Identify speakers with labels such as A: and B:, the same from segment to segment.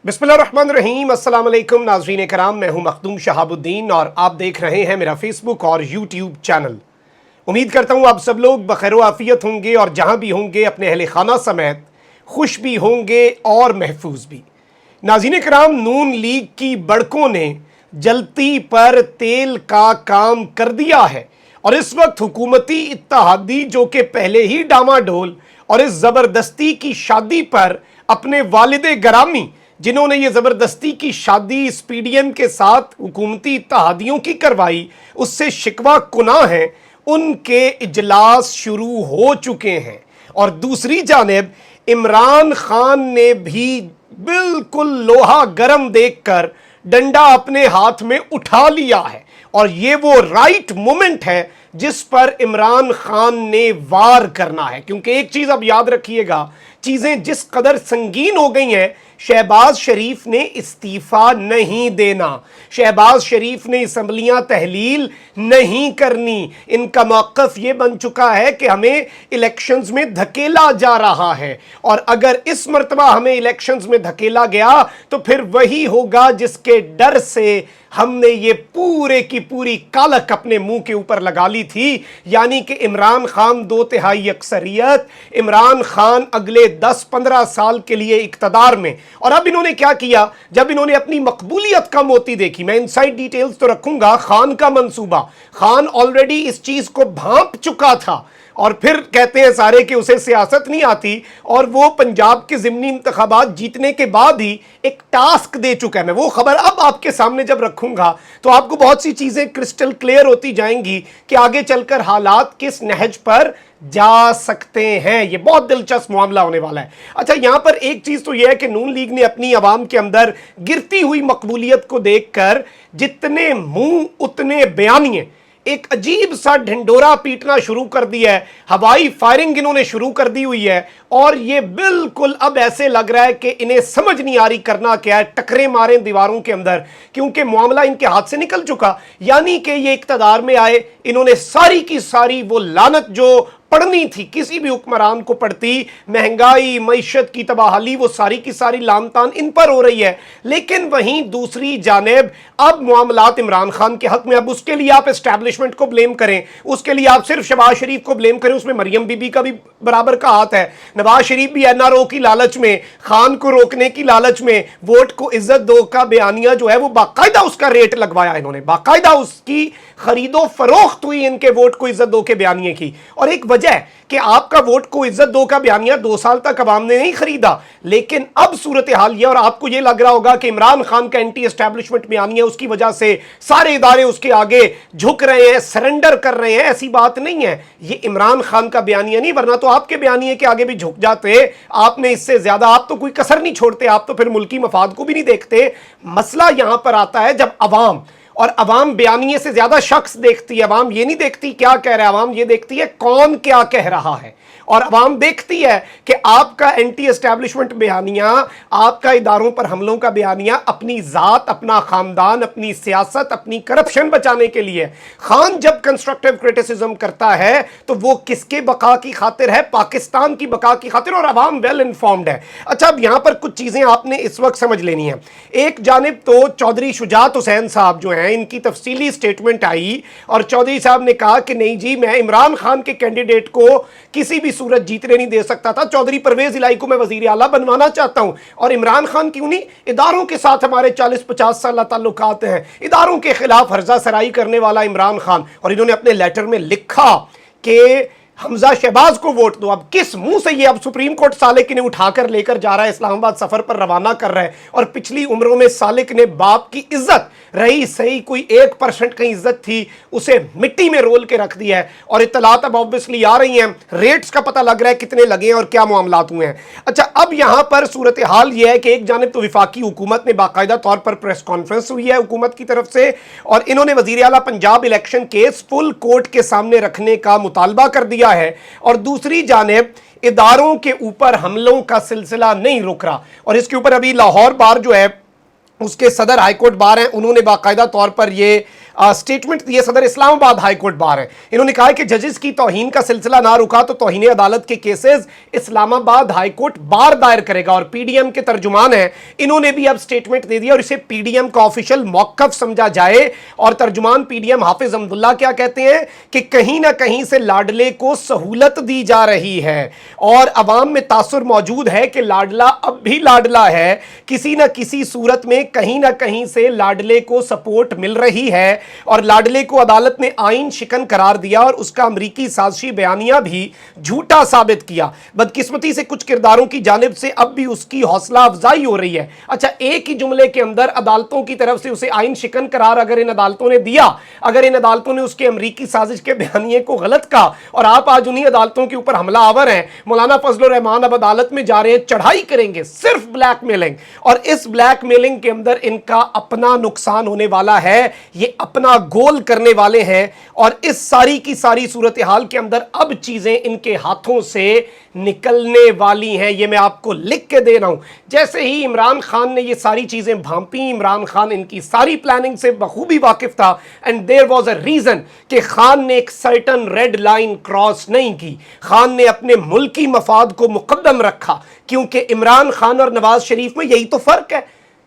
A: बिस्मिल्लाहिर्रहमानिर्रहीम। अस्सलाम वालेकुम नाज़रीन कराम, मैं हूं मखदूम शहाबुद्दीन और आप देख रहे हैं मेरा फेसबुक और यूट्यूब चैनल। उम्मीद करता हूं आप सब लोग बखैर आफियत होंगे और जहां भी होंगे अपने अहले खाना समेत खुश भी होंगे और महफूज भी। नाज़रीन कराम, नून लीग की बड़कों ने जलती पर तेल का काम कर दिया है और इस वक्त हुकूमती इत्तेहादी जो कि पहले ही डामाडोल और इस ज़बरदस्ती की शादी पर अपने वालिद गरामी जिन्होंने ये ज़बरदस्ती की शादी इस पीडीएम के साथ हुकूमती इत्तेहादियों की करवाई उससे शिकवा कुनाह हैं, उनके इजलास शुरू हो चुके हैं। और दूसरी जानिब इमरान खान ने भी बिल्कुल लोहा गर्म देखकर डंडा अपने हाथ में उठा लिया है और ये वो राइट मोमेंट है जिस पर इमरान खान ने वार करना है। क्योंकि एक चीज अब याद रखिएगा, चीजें जिस कदर संगीन हो गई हैं, शहबाज शरीफ ने इस्तीफा नहीं देना, शहबाज शरीफ ने असम्बलियां तहलील नहीं करनी। इनका मौक़िफ़ ये बन चुका है कि हमें इलेक्शंस में धकेला जा रहा है और अगर इस मर्तबा हमें इलेक्शंस में धकेला गया तो फिर वही होगा जिसके डर से हमने ये पूरे की पूरी कालक अपने मुंह के ऊपर लगा ली थी, यानी कि इमरान खान 2/3 अक्सरियत, इमरान खान अगले 10-15 साल के लिए इक्तदार में। और अब इन्होंने क्या किया, जब इन्होंने अपनी मकबूलियत कम होती देखी, मैं इनसाइड डिटेल्स तो रखूंगा, खान का मंसूबा, खान ऑलरेडी इस चीज को भांप चुका था और फिर कहते हैं सारे कि उसे सियासत नहीं आती और वो पंजाब के ज़िमनी इंतखाबात जीतने के बाद ही एक टास्क दे चुका है। मैं वो खबर अब आपके सामने जब रखूंगा तो आपको बहुत सी चीज़ें क्रिस्टल क्लियर होती जाएंगी कि आगे चलकर हालात किस नहज पर जा सकते हैं। ये बहुत दिलचस्प मामला होने वाला है। अच्छा, यहां पर एक चीज़ तो यह है कि नून लीग ने अपनी आवाम के अंदर गिरती हुई मकबूलियत को देखकर जितने मुंह उतने बयानिए, एक अजीब सा ढिंडोरा पीटना शुरू कर दिया है, हवाई फायरिंग इन्होंने शुरू कर दी हुई है और ये बिल्कुल अब ऐसे लग रहा है कि इन्हें समझ नहीं आ रही करना क्या है, टकरे मारे दीवारों के अंदर, क्योंकि मामला इनके हाथ से निकल चुका। यानी कि ये इक्तदार में आए, इन्होंने सारी की सारी वो लानत जो पढ़नी थी किसी भी हुक्मरान को पड़ती, महंगाई, मईशत की तबाहली, वो सारी की सारी लानतान इन पर हो रही है। लेकिन वहीं दूसरी जानिब अब मामलात इमरान खान के हक में, अब उसके लिए आप एस्टैब्लिशमेंट को ब्लेम करें, उसके लिए आप सिर्फ शहबाज शरीफ को ब्लेम करें, उसमें मरियम बीबी का भी बराबर का हाथ है। नवाज शरीफ भी एनआरओ की लालच में, खान को रोकने की लालच में वोट को इज्जत दो का बयानिया जो है वो बाकायदा उसका रेट लगवाया, इन्होंने बाकायदा उसकी खरीदो फरोख्त हुई इनके वोट को इज्जत दो के बयानिए की। और एक वजह कि आपका वोट को इज्जत दो का बयानिया 2 साल तक अवाम ने नहीं खरीदा, लेकिन अब सूरत हाल यह, और आपको यह लग रहा होगा कि इमरान खान का एंटी एस्टैब्लिशमेंट बयानिया उसकी वजह से सारे इदारे उसके आगे झुक रहे हैं, सरेंडर कर रहे हैं, ऐसी बात नहीं है। ये इमरान खान का बयानिया नहीं, वरना तो आपके बयानिए के आगे भी झुक जाते। आपने इससे ज्यादा, आप तो कोई कसर नहीं छोड़ते, आप तो फिर मुल्की मफाद को भी नहीं देखते। मसला यहां पर आता है जब अवाम, और अवाम बयानिए से ज्यादा शख्स देखती है, अवाम ये नहीं देखती क्या कह रहा है, अवाम ये देखती है कौन क्या कह रहा है। और अवाम देखती है कि आपका एंटी एस्टैब्लिशमेंट बयानिया, आपका इदारों पर हमलों का बयानिया अपनी जात, अपना खानदान, अपनी सियासत, अपनी करप्शन बचाने के लिए। खान जब कंस्ट्रक्टिव क्रिटिसिज्म करता है तो वो किसके बका की खातिर है? पाकिस्तान की बका की खातिर, और अवाम वेल इन्फॉर्म्ड है। अच्छा, अब यहां पर कुछ चीजें आपने इस वक्त समझ लेनी है। एक जानिब तो चौधरी शुजात हुसैन साहब जो हैं, इनकी तफसीली स्टेटमेंट आई और चौधरी साहब ने कहा कि नहीं जी, मैं इमरान खान के कैंडिडेट को किसी भी सूरत जीतने नहीं दे सकता था, चौधरी परवेज इलाही को मैं वजीर आला बनवाना चाहता हूं। और इमरान खान की उन्हीं इदारों के साथ हमारे 40-50 साल ताल्लुकात हैं, इदारों के खिलाफ हर्जा सराई करने वाला इमरान खान। और इन्होंने अपने लेटर में लिखा कि हमजा शहबाज को वोट दो। अब किस मुंह से ये अब सुप्रीम कोर्ट सालिक ने उठाकर लेकर जा रहा है, इस्लामाबाद सफर पर रवाना कर रहा है, और पिछली उम्रों में सालिक ने बाप की इज्जत रही सही कोई 1% की इज्जत थी उसे मिट्टी में रोल के रख दिया है। और इत्तलात अब ऑब्वियसली आ रही हैं, रेट्स का पता लग रहा है कितने लगे हैं और क्या मामलात हुए हैं। अच्छा, अब यहां पर सूरत हाल यह है कि एक जानिब तो विफाकी हुकूमत ने बाकायदा तौर पर प्रेस कॉन्फ्रेंस हुई है हुकूमत की तरफ से और इन्होंने वजीर आला Punjab election case full court के सामने रखने का मुतालबा कर दिया है। और दूसरी जानिब इदारों के ऊपर हमलों का सिलसिला नहीं रुक रहा और इसके ऊपर अभी लाहौर बार जो है उसके सदर हाईकोर्ट बार हैं, उन्होंने बाकायदा तौर पर ये स्टेटमेंट दिए सदर इस्लामाबाद हाई कोर्ट बार है। इन्होंने कहा कि जजेस की तौहीन का सिलसिला ना रुका तो तौहीन अदालत के cases Islamabad high court bar दायर करेगा। और पीडीएम के तर्जुमान हैं, इन्होंने भी अब स्टेटमेंट दे दिया और इसे पीडीएम का ऑफिशियल मौकफ समझा जाए। और तर्जुमान पीडीएम हाफिज अब्दुल्ला क्या कहते हैं कि कहीं ना कहीं से लाडले को सहूलत दी जा रही है और अवाम में तासुर मौजूद है कि लाडला अब भी लाडला है, किसी ना किसी सूरत में कहीं ना कहीं से लाडले को सपोर्ट मिल रही है। और लाडले को अदालत ने आइन शिकन करार दिया और उसका अमरीकी साजिशी बयानिया भी झूठा साबित किया। बदकिस्मती से कुछ किरदारों की जानिब से अब भी उसकी हौसला अफजाई हो रही है। अच्छा, एक ही जुमले के अंदर अदालतों की तरफ से उसे आइन शिकन करार अगर इन अदालतों ने दिया, अगर इन अदालतों ने उसके अमरीकी साजिश के बयानिए को गलत कहा और आप आज उन्हीं अदालतों के ऊपर हमला आवर हैं। मौलाना फजलुर रहमान अब अदालत में जा रहे हैं, चढ़ाई करेंगे, सिर्फ ब्लैकमेलिंग। और इस ब्लैकमेलिंग के अंदर इनका अपना नुकसान होने वाला है, ये अपना गोल करने वाले हैं। और इस सारी की सारी सूरत हाल के अंदर अब चीजें इनके हाथों से निकलने वाली हैं, ये मैं आपको लिख के दे रहा हूं। जैसे ही इमरान खान ने ये सारी चीजें भांपी, इमरान खान इनकी सारी प्लानिंग से बखूबी वाकिफ था and there was a reason कि खान ने एक सर्टन रेड लाइन क्रॉस नहीं की। खान ने अपने मुल्की मफाद को मुकद्दम रखा, क्योंकि इमरान खान और नवाज शरीफ में यही तो फर्क है।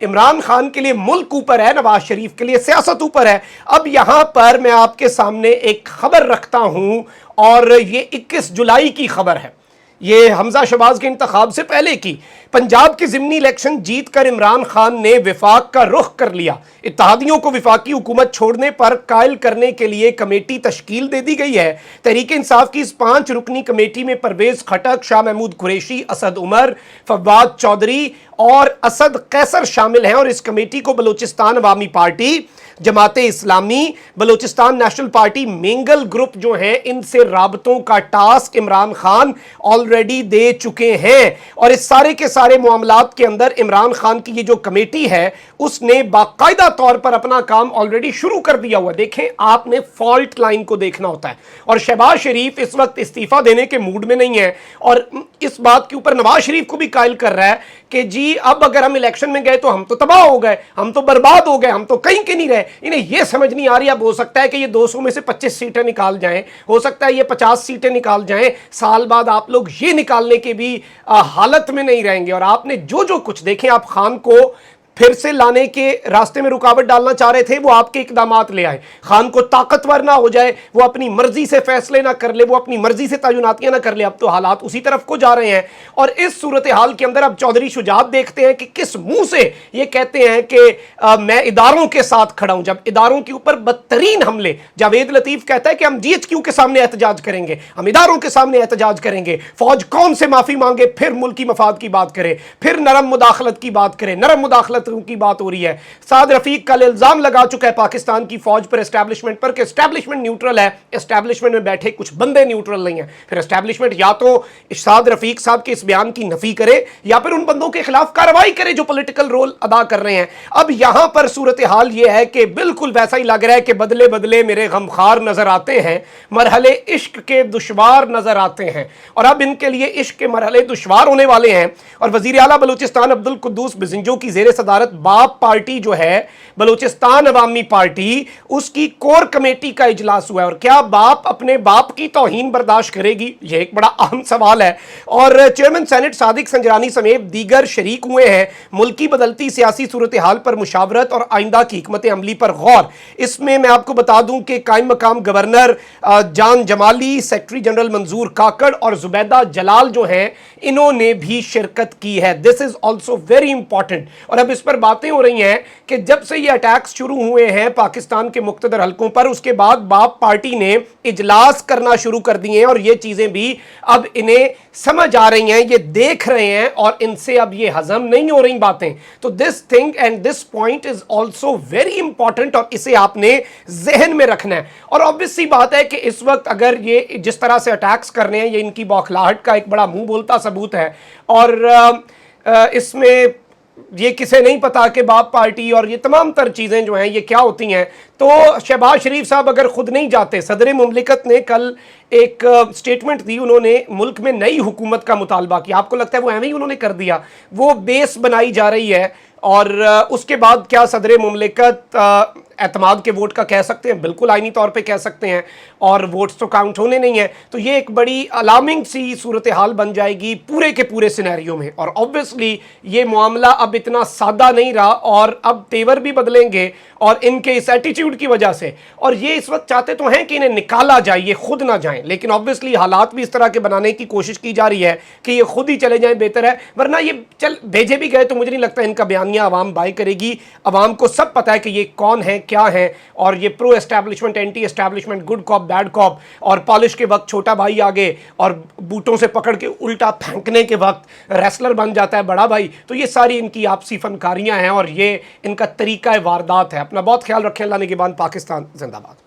A: इमरान खान के लिए मुल्क ऊपर है, नवाज शरीफ के लिए सियासत ऊपर है। अब यहां पर मैं आपके सामने एक खबर रखता हूं और ये 21 जुलाई की खबर है, ये हमजा शहबाज के इंतखाब से पहले की। पंजाब के ज़िमनी इलेक्शन जीत कर इमरान खान ने विफाक का रुख कर लिया। इत्तेहादियों को विफाकी हुकूमत छोड़ने पर कायल करने के लिए कमेटी तश्कील दे दी गई है। तहरीक इंसाफ की इस 5 रुकनी कमेटी में परवेज खटक, शाह महमूद कुरैशी, असद उमर, फवाद चौधरी और असद कैसर शामिल हैं। और इस कमेटी को Balochistan Awami party, Jamaat Islami, Balochistan national party, Mengal group जो हैं, इनसे राबतों का टास्क इमरान खान ऑलरेडी दे चुके हैं। और इस सारे के सारे मामलात के अंदर इमरान खान की ये जो कमेटी है उसने बाकायदा तौर पर अपना काम ऑलरेडी शुरू कर दिया हुआ। देखें, आपने फॉल्ट लाइन को देखना होता है। और शहबाज शरीफ इस वक्त इस्तीफा देने के मूड में नहीं है और इस बात के ऊपर नवाज शरीफ को भी कायल कर रहा है कि जी अब अगर हम इलेक्शन में गए तो हम तो तबाह हो गए, हम तो बर्बाद हो गए, हम तो कहीं के नहीं रहे। इन्हें यह समझ नहीं आ रही। अब हो सकता है कि ये 200 में से 25 सीटें निकाल जाएं, हो सकता है ये 50 सीटें निकाल जाएं, साल बाद आप लोग ये निकालने के भी हालत में नहीं रहेंगे। और आपने जो जो कुछ देखें, आप खान को फिर से लाने के रास्ते में रुकावट डालना चाह रहे थे, वो आपके इकदामात ले आए। खान को ताकतवर ना हो जाए, वो अपनी मर्जी से फैसले ना कर ले, वो अपनी मर्जी से तयनातियां ना कर ले। अब तो हालात उसी तरफ को जा रहे हैं। और इस सूरत हाल के अंदर अब चौधरी शुजात देखते हैं कि किस मुंह से ये कहते हैं कि मैं इदारों के साथ खड़ा हूं, जब इदारों के ऊपर बदतरीन हमले। जावेद लतीफ कहता है कि हम जीएचक्यू के सामने एहतजाज करेंगे, हम इदारों के सामने एहतजाज करेंगे। फौज कौन से माफी मांगे, फिर मुल्की मफाद की बात करे, फिर नरम मुदाखलत की बात करे। नरम मुदाखलत की बात हो रही है। साद रफीक कल इल्जाम लगा चुका है पाकिस्तान की फौज पर, एस्टैब्लिशमेंट पर, कि एस्टैब्लिशमेंट न्यूट्रल है, एस्टैब्लिशमेंट में बैठे कुछ बंदे न्यूट्रल नहीं है। फिर एस्टैब्लिशमेंट या तो साद रफीक साहब के इस बयान की नफी करे या फिर उन बंदों के खिलाफ कार्रवाई करे जो पॉलिटिकल रोल अदा कर रहे हैं। अब यहां पर सूरत हाल यह है कि बिल्कुल वैसा ही लग रहा है कि बदले बदले मेरे गमखार नजर आते हैं, मरहले इश्क के दुश्वार नजर आते हैं। और अब इनके लिए इश्क के मरहले दुश्वार होने वाले हैं। और वजीर आला बलूचिस्तान अब्दुल कुद्दूस बिजिंजो की जेर सदारत बाप पार्टी जो है, बलूचिस्तान अवामी पार्टी, उसकी कोर कमेटी का इजलास हुआ है। और क्या बाप अपने बाप की तौहीन बर्दाश्त करेगी? यह एक बड़ा अहम सवाल है। और चेयरमैन सेनेट सादिक संजरानी समेत दीगर शरीक हुए हैं मुल्की बदलती सियासी सूरत हाल पर मुशावरत और आइंदा की हिकमत अमली पर गौर। इसमें मैं आपको बता दूं कि कायम मकाम गवर्नर जान जमाली, सेक्रेटरी जनरल मंजूर काकड़ और जुबैदा जलाल जो हैं, इन्होंने भी शिरकत की है। This is also very important. और अब इस पर बातें हो रही हैं कि जब से ये अटैक्स शुरू हुए हैं पाकिस्तान के मुख्तदर हलकों पर, उसके बाद बाप पार्टी ने इजलास करना शुरू कर दिए हैं। और ये चीजें भी अब इन्हें समझ आ रही हैं, ये देख रहे हैं और इनसे अब ये हजम नहीं हो रही बातें। तो this thing and this point is also very important और इसे आपने जहन में रखना है। और ऑब्वियस सी बात है कि इस वक्त अगर ये जिस तरह से अटैक्स कर रहे हैं, ये इनकी बौखलाहट का एक बड़ा मुंह बोलता सबूत है। और इसमें ये किसे नहीं पता कि बाप पार्टी और ये तमाम तर चीज़ें जो हैं ये क्या होती हैं। तो शहबाज शरीफ साहब अगर खुद नहीं जाते, सदर मुमलिकत ने कल एक स्टेटमेंट दी, उन्होंने मुल्क में नई हुकूमत का मुतालबा किया। आपको लगता है वो एवं ही उन्होंने कर दिया? वो बेस बनाई जा रही है। और उसके बाद क्या सदर मुमलिकत اعتماد کے ووٹ کا کہہ سکتے ہیں، بالکل آئینی طور پہ کہہ سکتے ہیں، اور ووٹس تو کاؤنٹ ہونے نہیں ہیں. تو یہ ایک بڑی الارمنگ سی صورتحال بن جائے گی پورے کے پورے سینیریو میں. اور آبویسلی یہ معاملہ اب اتنا سادہ نہیں رہا، اور اب تیور بھی بدلیں گے، اور ان کے اس ایٹیٹیوڈ کی وجہ سے. اور یہ اس وقت چاہتے تو ہیں کہ انہیں نکالا جائے، یہ خود نہ جائیں، لیکن آبویسلی حالات بھی اس طرح کے بنانے کی کوشش کی جا رہی ہے کہ یہ خود ہی چلے جائیں بہتر ہے. ورنہ یہ بھیجے بھی گئے تو مجھے نہیں لگتا ان کا بیانیہ عوام بائی کرے گی. عوام کو سب پتہ ہے کہ یہ کون ہے، کیا ہے، اور یہ pro establishment, anti establishment, good cop bad cop, اور پالش کے وقت چھوٹا بھائی آگے اور بوٹوں سے پکڑ کے الٹا پھینکنے کے وقت ریسلر بن جاتا ہے بڑا بھائی. تو یہ ساری ان کی آپسی فنکاریاں ہیں، اور یہ ان کا طریقہ واردات ہے. اپنا بہت خیال رکھیں. اللہ نگہبان. پاکستان زندہ باد.